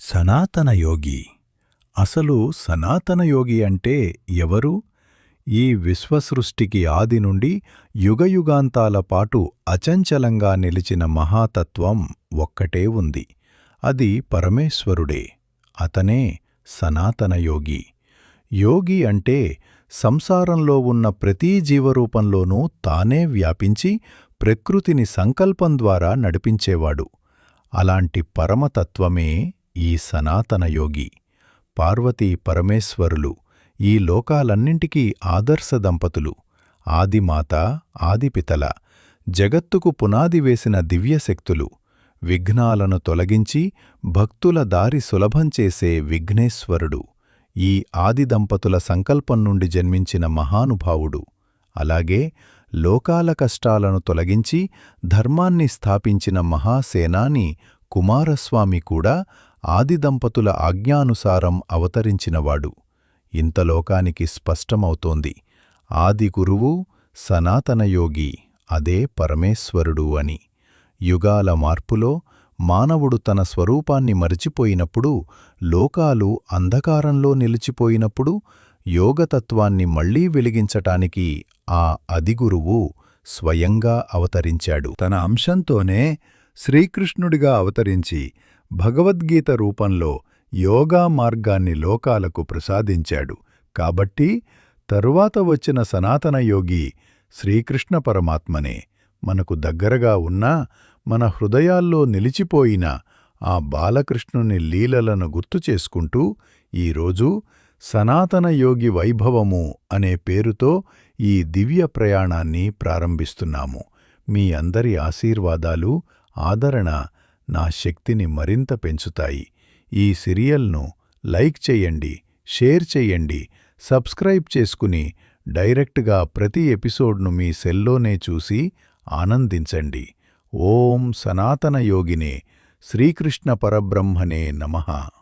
సనాతన యోగి. అసలు సనాతన యోగి అంటే ఎవరు? ఈ విశ్వసృష్టికి ఆది నుండి యుగయుగాంతాల పాటు అచంచలంగా నిలిచిన మహాతత్వం ఒక్కటే ఉంది. అది పరమేశ్వరుడే. అతనే సనాతన యోగి. యోగి అంటే సంసారంలో ఉన్న ప్రతీ జీవరూపంలోనూ తానే వ్యాపించి ప్రకృతిని సంకల్పం ద్వారా నడిపించేవాడు. అలాంటి పరమతత్వమే ఈ సనాతన యోగి. పార్వతీ పరమేశ్వరులు ఈ లోకాలన్నింటికీ ఆదర్శ దంపతులు. ఆదిమాత, ఆదిపితల, జగత్తుకు పునాది వేసిన దివ్యశక్తులు. విఘ్నాలను తొలగించి భక్తుల దారి సులభం చేసే విఘ్నేశ్వరుడు. ఈ ఆదిదంపతుల సంకల్పం నుండి జన్మించిన మహానుభావుడు. అలాగే లోకాల కష్టాలను తొలగించి ధర్మాన్ని స్థాపించిన మహాసేనాని కుమారస్వామి కూడా ఆదిదంపతుల ఆజ్ఞానుసారం అవతరించినవాడు. ఇంత లోకానికి స్పష్టమవుతోంది. ఆదిగురువు సనాతనయోగి, అదే పరమేశ్వరుడు అని. యుగాల మార్పులో మానవుడు తన స్వరూపాన్ని మరిచిపోయినప్పుడు, లోకాలు అంధకారంలో నిలిచిపోయినప్పుడు, యోగతత్వాన్ని మళ్లీ వెలిగించటానికి ఆ అదిగురువు స్వయంగా అవతరించాడు. తన అంశంతోనే శ్రీకృష్ణుడిగా అవతరించి భగవద్గీత రూపంలో యోగా మార్గాన్ని లోకాలకు ప్రసాదించాడు. కాబట్టి తరువాత వచ్చిన సనాతనయోగి శ్రీకృష్ణ పరమాత్మనే. మనకు దగ్గరగా ఉన్నా, మన హృదయాల్లో నిలిచిపోయిన ఆ బాలకృష్ణుని లీలలను గుర్తుచేసుకుంటూ ఈరోజు సనాతనయోగి వైభవము అనే పేరుతో ఈ దివ్య ప్రయాణాన్ని ప్రారంభిస్తున్నాము. మీ అందరి ఆశీర్వాదాలు, ఆదరణ నా శక్తిని మరింత పెంచుతాయి. ఈ సీరియల్ను లైక్ చెయ్యండి, షేర్ చెయ్యండి, సబ్స్క్రైబ్ చేసుకుని డైరెక్ట్గా ప్రతి ఎపిసోడ్ను మీ సెల్లోనే చూసి ఆనందించండి. ఓం సనాతన యోగినే, శ్రీకృష్ణ పరబ్రహ్మణే నమః.